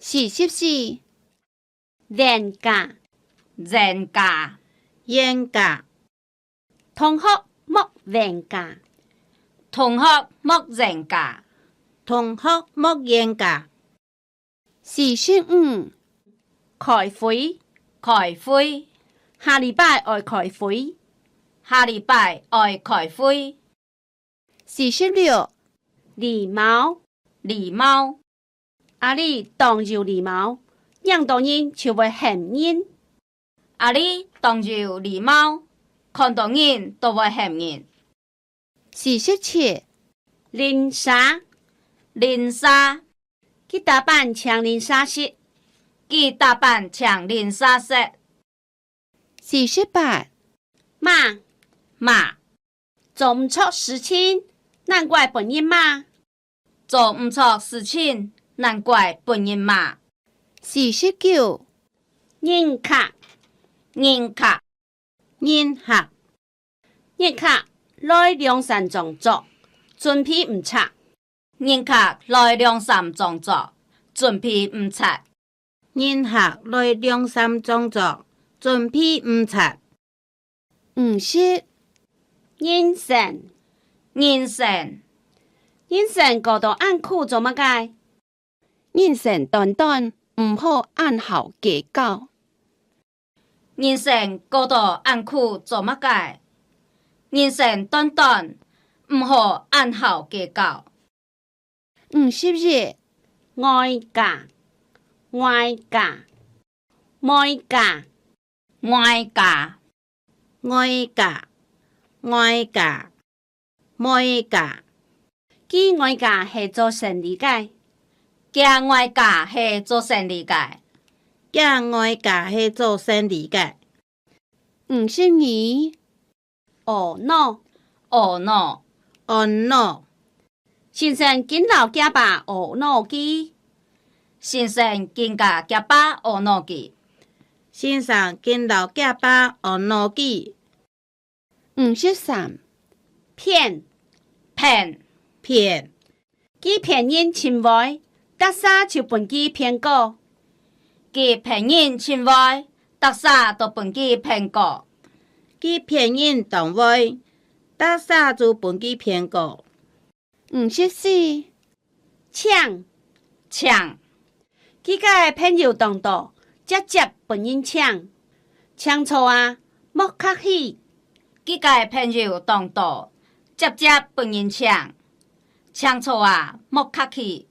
44人格人格严格同學莫人格同學莫人格同學莫嚴格45開會開會下禮拜愛開會下禮拜愛開會46禮貌禮貌你當有禮貌讓到人就會恨人你當有禮貌看到人都會恨人47零紗零紗佢打扮像零紗色佢打扮像零紗色48罵做唔錯事情難怪本人罵做唔錯事情難怪本人罵49認可認可嚴格認可來兩三種作準備唔差認可來兩三種作準備唔差嚴格來兩三種作準備唔差50認神認神認神過度按苦做乜解認神短短唔好按好計較人生過度按苦做乜解人生短短唔好按好計較51愛家愛家愛家愛家愛家愛家愛家佢愛家係做神理解佢愛家係做神理解佢愛家係做神理解52哦 no 哦 no 哦 no 先生見老家爸哦 no 機先生見家家爸哦 no 機先生見老家爸哦 no 機53騙騙騙佢騙人情懷得沙就本佢騙過佢騙人情懷得沙都本佢騙過佢騙人當位得沙就本佢騙過54搶搶佢個朋友當道直接本人搶錯莫客氣佢個朋友當道直接本人搶錯莫客氣